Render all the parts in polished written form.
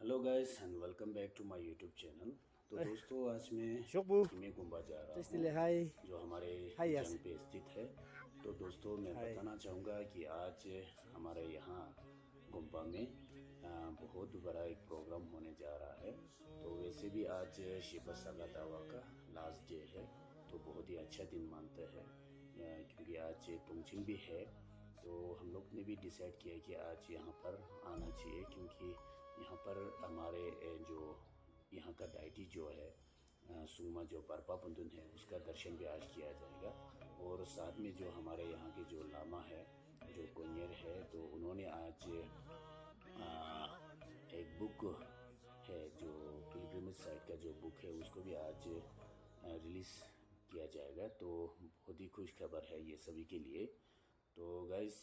Hello guys and welcome back to my YouTube channel. तो दोस्तों आज मैं Shokbu, किमे गुम्बा जा रहा just हूँ hi. जो हमारे Hi, yes. जंग पे स्थित है। तो दोस्तों मैं Hi. बताना चाहूँगा कि आज हमारे यहाँ गुम्बा में बहुत बड़ा एक प्रोग्राम होने जा रहा है। तो वैसे भी आज शिबा सागा दावा का लास्ट डे है, तो बहुत ही अच्छा दिन मानते हैं क्योंकि आज तुंगचिंग भी है। तो हम लोग ने भी डिसाइड किया कि आज यहाँ पर आना चाहिए क्योंकि यहाँ पर हमारे जो यहाँ का डाइटी जो है सुमा जो बर्पा बंधुन है उसका दर्शन भी आज किया जाएगा। और साथ में जो हमारे यहाँ के जो लामा है जो कोन्यर है तो उन्होंने आज एक बुक है जो पिलग्रिमेज साइट का जो बुक है उसको भी आज रिलीज़ किया जाएगा। तो बहुत ही खुश खबर है ये सभी के लिए। तो गाइस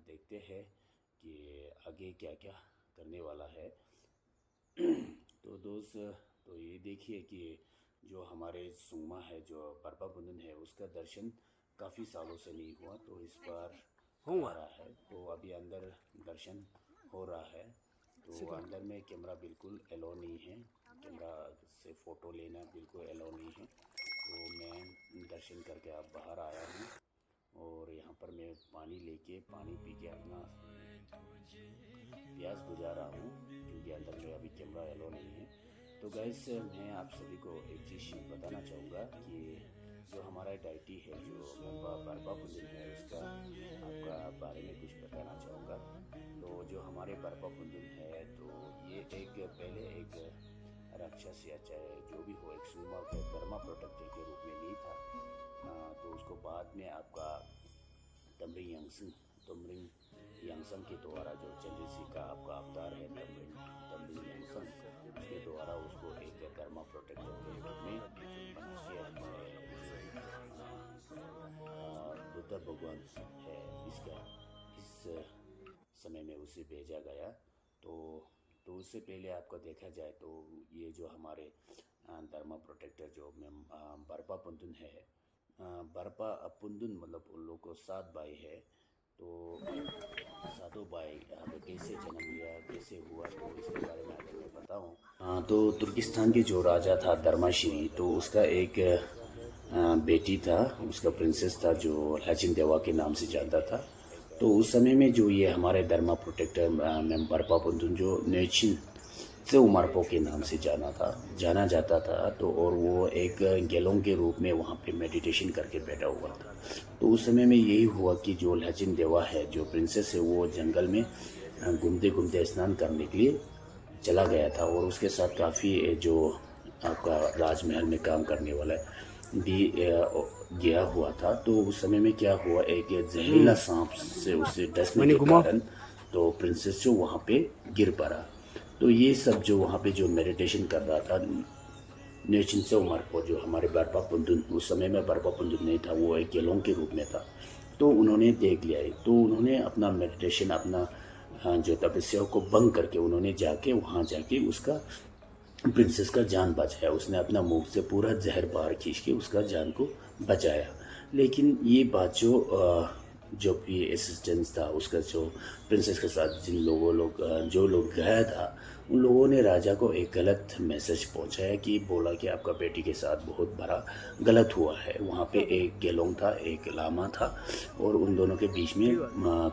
देखते हैं कि आगे क्या क्या करने वाला है। तो दोस्त तो ये देखिए कि जो हमारे सुमा है जो बर्पा बंधन है उसका दर्शन काफ़ी सालों से नहीं हुआ, तो इस बार करा रहा है। तो अभी अंदर दर्शन हो रहा है। तो अंदर में कैमरा बिल्कुल अलाउ नहीं है, कैमरा से फ़ोटो लेना बिल्कुल अलाउ नहीं है। तो मैं दर्शन करके अब बाहर आया हूँ और यहाँ पर मैं पानी पी के अपना प्यास बुझा रहा हूँ क्योंकि अंदर में अभी कैमरा अलाउ नहीं है। तो गैस मैं आप सभी को एक चीज़ बताना चाहूँगा कि जो हमारा डाइटी है जो बर्पा पुंजन है उसका आपका बारे में कुछ बताना चाहूँगा। तो जो हमारे बर्पा पुंजन है तो ये पहले एक राक्षस या चाहे जो भी हो एक सुमा के धर्मा प्रोटेक्टर के रूप में नहीं था। तो उसको बाद में आपका तमरिंग यांगसंग के द्वारा जो चंद्रसी का आपका अवतार है तमरिंग यांगसंग उसके द्वारा उसको एक धर्मा प्रोटेक्टर के रूप में मनुष्य बुद्ध भगवान है इस समय में उसे भेजा गया। तो उससे पहले आपको देखा जाए तो ये जो हमारे धर्मा प्रोटेक्टर जो बर्पा पुंदुन है, बर्पा पुंदुन मतलब उन लोग को 7 भाई है। तो सातों भाई कैसे जन्म लिया कैसे हुआ तो इसके बारे में अगर मैं बताऊं तो तुर्किस्तान के जो राजा था धर्माश्री तो उसका एक बेटी था, उसका प्रिंसेस था जो लचिन देवा के नाम से जानता था। तो उस समय में जो ये हमारे धर्मा प्रोटेक्टर बर्पा पुंदुन जो नेचिन से उमरपो के नाम से जाना जाता था। तो और वो एक गेलोंग के रूप में वहाँ पे मेडिटेशन करके बैठा हुआ था। तो उस समय में यही हुआ कि जो लचिन देवा है जो प्रिंसेस है वो जंगल में घूमते घूमते स्नान करने के लिए चला गया था और उसके साथ काफ़ी जो आपका राजमहल में काम करने वाला भी गया हुआ था। तो उस समय में क्या हुआ, एक जहरीला सांप से उसे डसने के कारण तो प्रिंसेस जो वहाँ पे गिर पड़ा। तो ये सब जो वहाँ पे जो मेडिटेशन कर रहा था नेचिन से उमर को जो हमारे बर्पा पुंदुन, उस समय में बर्पा पुंदुन नहीं था, वो एक येलोंग के रूप में था। तो उन्होंने देख लिया है, तो उन्होंने अपना मेडिटेशन अपना जो तपस्या को भंग करके उन्होंने वहाँ जाके उसका प्रिंसेस का जान बचाया। उसने अपना मुंह से पूरा जहर बाहर खींच के उसका जान को बचाया। लेकिन ये बात जो भी असिस्टेंस था उसका जो प्रिंसेस के साथ जो लोग गया था उन लोगों ने राजा को एक गलत मैसेज पहुंचाया कि बोला कि आपका बेटी के साथ बहुत बड़ा गलत हुआ है। वहाँ पे एक गेलोंग था एक लामा था और उन दोनों के बीच में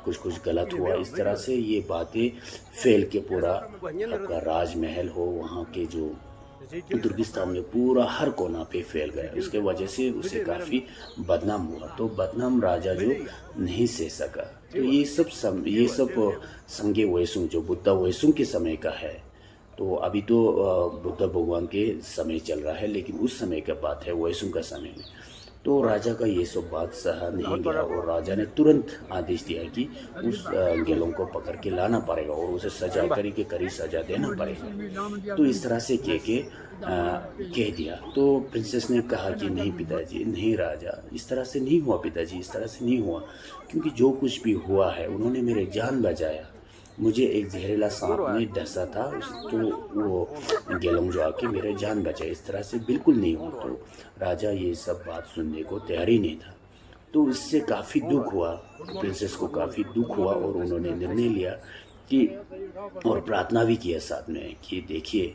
कुछ गलत हुआ। इस तरह से ये बातें फैल के पूरा आपका राजमहल हो वहाँ के जो तुर्किस्तान में पूरा हर कोना पे फैल गया। उसके वजह से उसे काफ़ी बदनाम हुआ। तो बदनाम राजा जो नहीं सह सका। तो ये सब संगे वैसुंग जो बुद्ध वैसुंग के समय का है। तो अभी तो बुद्ध भगवान के समय चल रहा है, लेकिन उस समय का बात है वैसुंग का समय में। तो राजा का ये सब बात सहा नहीं गया और राजा ने तुरंत आदेश दिया कि उस गेलों को पकड़ के लाना पड़ेगा और उसे सजा करी सजा देना पड़ेगा। तो इस तरह से कह दिया। तो प्रिंसेस ने कहा कि नहीं पिताजी, नहीं राजा, इस तरह से नहीं हुआ पिताजी, इस तरह से नहीं हुआ, क्योंकि जो कुछ भी हुआ है उन्होंने मेरे जान बचाया। मुझे एक जहरीला सांप ने डसा था तो वो गेलोंग जो आके मेरे जान बचाए, इस तरह से बिल्कुल नहीं हुआ। तो राजा ये सब बात सुनने को तैयार ही नहीं था। तो इससे काफ़ी दुख हुआ, प्रिंसेस को काफ़ी दुख हुआ और उन्होंने निर्णय लिया कि और प्रार्थना भी किया साथ में कि देखिए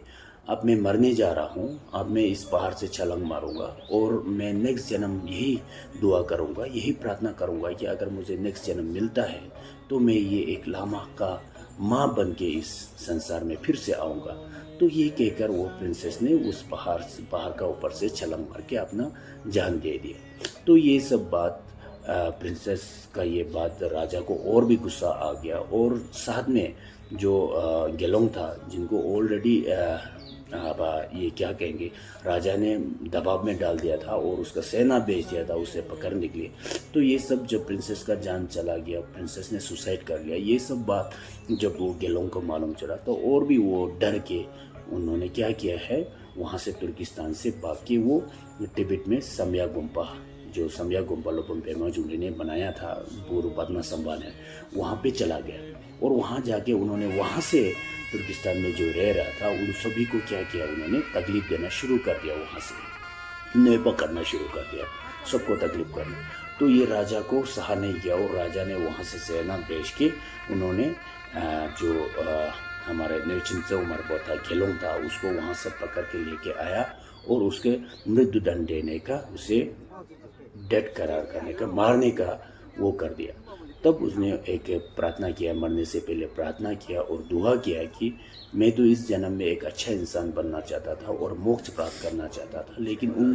अब मैं मरने जा रहा हूँ, अब मैं इस पहाड़ से छलांग मारूंगा और मैं नेक्स्ट जन्म यही दुआ करूंगा, यही प्रार्थना करूंगा कि अगर मुझे नेक्स्ट जन्म मिलता है तो मैं ये एक लामा का माँ बन के इस संसार में फिर से आऊँगा। तो ये कहकर वो प्रिंसेस ने उस पहाड़ का ऊपर से छलांग मार के अपना जान दे दिया। तो ये सब बात प्रिंसेस का ये बात राजा को और भी गुस्सा आ गया और साथ में जो गेलोंग था जिनको ऑलरेडी ये क्या कहेंगे राजा ने दबाव में डाल दिया था और उसका सेना भेज दिया था उसे पकड़ने के लिए। तो ये सब जब प्रिंसेस का जान चला गया, प्रिंसेस ने सुसाइड कर लिया, ये सब बात जब वो गेलोंग को मालूम चला तो और भी वो डर के उन्होंने क्या किया है, वहाँ से तुर्किस्तान से भाग के वो तिब्बत में सम्या गुम्पा जो सम्या गुम्पा लोपनपेमा जुंगली ने बनाया था पूर्व पद्मा है वहाँ पे चला गया और वहाँ जाके उन्होंने वहाँ से तुर्किस्तान में जो रह रहा था उन सभी को क्या किया, उन्होंने तकलीफ देना शुरू कर दिया, वहाँ से नेपा करना शुरू कर दिया, सबको तकलीफ करना। तो ये राजा को सहा नहीं किया और राजा ने वहाँ से सेना भेज के उन्होंने जो हमारे नेचिंसे उमर था गेलोंग था उसको वहाँ से पकड़ के लेके आया और उसके मृत्युदंड देने का, उसे डेड करार करने का, मारने का वो कर दिया। तब उसने एक प्रार्थना किया, मरने से पहले प्रार्थना किया और दुआ किया कि मैं तो इस जन्म में एक अच्छा इंसान बनना चाहता था और मोक्ष प्राप्त करना चाहता था, लेकिन उन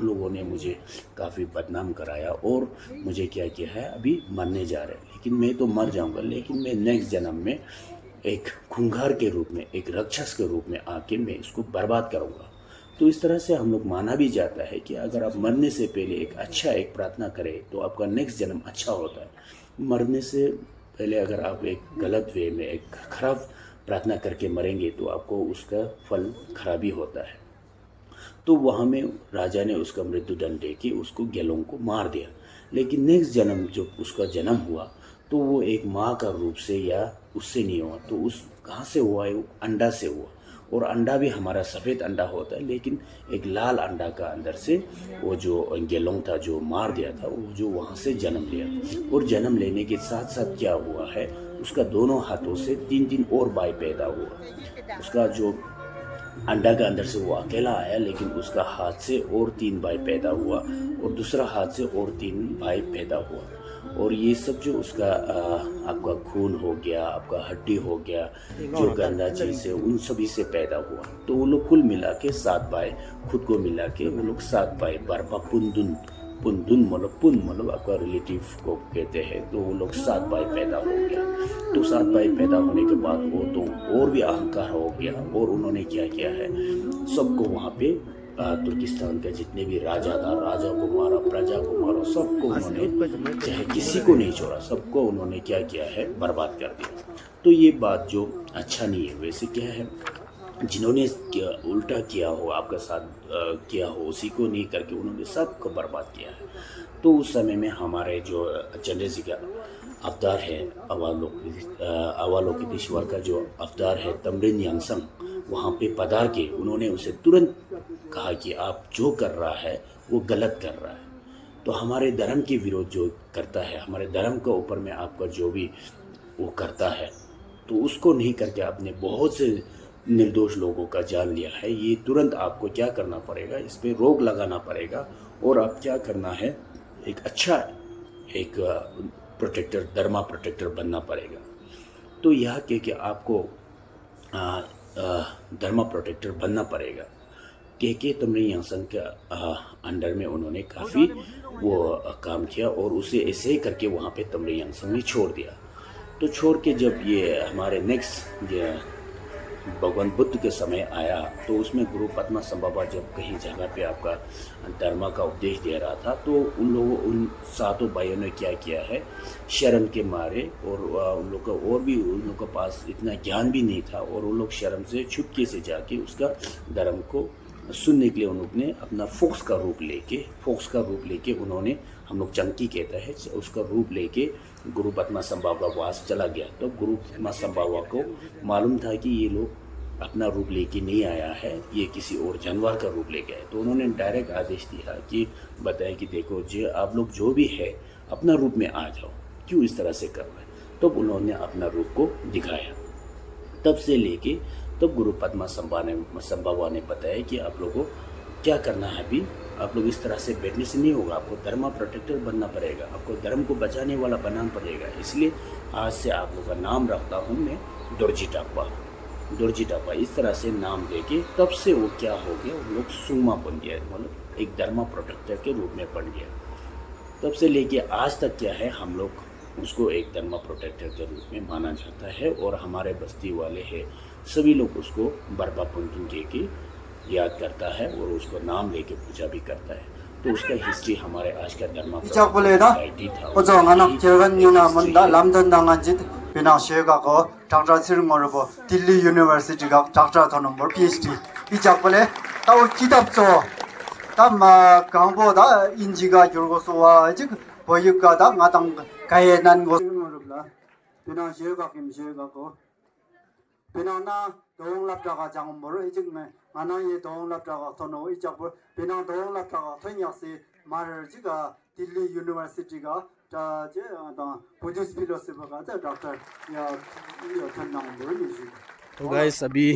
लोगों ने मुझे काफ़ी बदनाम कराया और मुझे क्या किया है, अभी मरने जा रहे हैं, लेकिन मैं तो मर जाऊंगा, लेकिन मैं नेक्स्ट जन्म में एक खूंखार के रूप में, एक राक्षस के रूप में आके मैं इसको बर्बाद करूंगा। तो इस तरह से हम लोग माना भी जाता है कि अगर आप मरने से पहले एक प्रार्थना करें तो आपका नेक्स्ट जन्म अच्छा होता है। मरने से पहले अगर आप एक गलत वे में एक खराब प्रार्थना करके मरेंगे तो आपको उसका फल खराब ही होता है। तो वहाँ में राजा ने उसका मृत्युदंड दे के उसको गेलोंग को मार दिया, लेकिन नेक्स्ट जन्म जब उसका जन्म हुआ तो वो एक माँ का रूप से या उससे नहीं हुआ, तो उस कहाँ से हुआ है, वो अंडा से हुआ। और अंडा भी हमारा सफ़ेद अंडा होता है, लेकिन एक लाल अंडा का अंदर से वो जो गेलोंग था जो मार दिया था वो जो वहाँ से जन्म लिया। और जन्म लेने के साथ साथ क्या हुआ है, उसका दोनों हाथों से 3 और भाई पैदा हुआ। उसका जो अंडा का अंदर से वो अकेला आया, लेकिन उसका हाथ से और 3 भाई पैदा हुआ और दूसरा हाथ से और 3 भाई पैदा हुआ। और ये सब जो उसका आपका खून हो गया, आपका हड्डी हो गया, जो गंदा चीज़ है उन सभी से पैदा हुआ। तो वो लोग कुल मिला के 7 भाई, खुद को मिला के वो लोग 7 भाई, बरपा पुंदुन मतलब आपका रिलेटिव को कहते हैं। तो वो लोग 7 भाई पैदा हो गया। तो 7 भाई पैदा होने के बाद वो तो और भी अहंकार हो गया और उन्होंने क्या किया है, सबको वहाँ पे तुर्किस्तान के जितने भी राजा था, राजा को मारा, प्रजा को मारा, सबको उन्होंने, चाहे किसी को नहीं छोड़ा, सबको उन्होंने क्या किया है, बर्बाद कर दिया। तो ये बात जो अच्छा नहीं है। वैसे क्या है, जिन्होंने उल्टा किया हो, आपका साथ किया हो, उसी को नहीं करके उन्होंने सबको बर्बाद किया है। तो उस समय में हमारे जो चंद्रजी का अवतार है, अवलोकितेश्वर का जो अवतार है तमरिन यांगसंग, वहाँ पे पधार के उन्होंने उसे तुरंत कहा कि आप जो कर रहा है वो गलत कर रहा है। तो हमारे धर्म के विरोध जो करता है, हमारे धर्म के ऊपर में आपका जो भी वो करता है, तो उसको नहीं करके आपने बहुत से निर्दोष लोगों का जान लिया है। ये तुरंत आपको क्या करना पड़ेगा, इस पर रोक लगाना पड़ेगा और आप क्या करना है, एक अच्छा एक प्रोटेक्टर, धर्मा प्रोटेक्टर बनना पड़ेगा। तो यह कि आपको धर्मा प्रोटेक्टर बनना पड़ेगा। के तमरिन यांगसंग के अंडर में उन्होंने काफ़ी वो काम किया और उसे ऐसे ही करके वहाँ पे तमरिन यांगसंग ने छोड़ दिया। तो छोड़ के जब ये हमारे नेक्स्ट भगवान बुद्ध के समय आया तो उसमें गुरु पद्मा संभवा जब कहीं जगह पे आपका धर्म का उपदेश दे रहा था, तो उन 7 भाइयों ने क्या किया है, शर्म के मारे, और उन लोग का और भी उन लोग के पास इतना ज्ञान भी नहीं था और उन लोग शर्म से चुपके से जाके उसका धर्म को सुनने के लिए उन लोग ने अपना फोक्स का रूप लेके उन्होंने, हम लोग चंकी कहते हैं, उसका रूप लेके गुरु पद्मा संभवा के पास चला गया। तो गुरु पद्मा संभवा को मालूम था कि ये लोग अपना रूप लेके नहीं आया है, ये किसी और जानवर का रूप लेके आए। तो उन्होंने डायरेक्ट आदेश दिया कि बताया कि देखो जी, आप लोग जो भी है अपना रूप में आ जाओ, क्यों इस तरह से कर रहे हैं। तो उन्होंने अपना रूप को दिखाया। तब से लेके तब गुरु पद्मा संभवा ने बताया कि आप लोगों को क्या करना है। अभी आप लोग इस तरह से बैठने से नहीं होगा, आपको धर्म प्रोटेक्टर बनना पड़ेगा, आपको धर्म को बचाने वाला बनाना पड़ेगा। इसलिए आज से आप लोग का नाम रखता हूँ मैं दोरजी टापा। इस तरह से नाम देके तब से वो क्या हो गया, उन लोग सुमा बन गया, मतलब एक धर्म प्रोटेक्टर के रूप में बन गया। तब से लेके आज तक क्या है, हम लोग उसको एक धर्म प्रोटेक्टर के रूप में माना जाता है। और हमारे बस्ती वाले हैं सभी लोग उसको बरबा पुंतुन के याद करता है और उसको नाम लेके पूजा भी करता है। तो उसका हिस्ट्री हमारे आज का धर्म सोसाइटी था। दिल्ली यूनिवर्सिटी का डॉक्टर था नंबर PhD 이작 बोले ताऊ किताब 줘 tamma gangbo da injiga gyurgo sowa jik boyuka da ngatang kaye nan go ngorubla pina jega kim jega ko pina na dong lap daga jang mor jik me ana ye dong lap daga tono ijak bo pina dong lap daga thonya se mar jiga Delhi University ga ta je da Buddhist philosophy ga da doctor ya thannang bo ni ji। तो guys अभी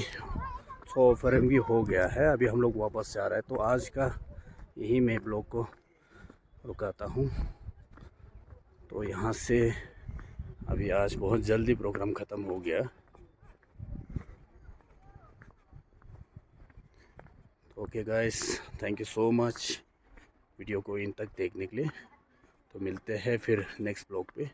दोपहर भी हो गया है, अभी हम लोग वापस जा रहे हैं। तो आज का यही मैं ब्लॉग को रुकाता हूँ। तो यहाँ से अभी आज बहुत जल्दी प्रोग्राम ख़त्म हो गया। Okay guys, thank you so much video को इन तक देखने के लिए। तो मिलते हैं फिर नेक्स्ट ब्लॉग पे।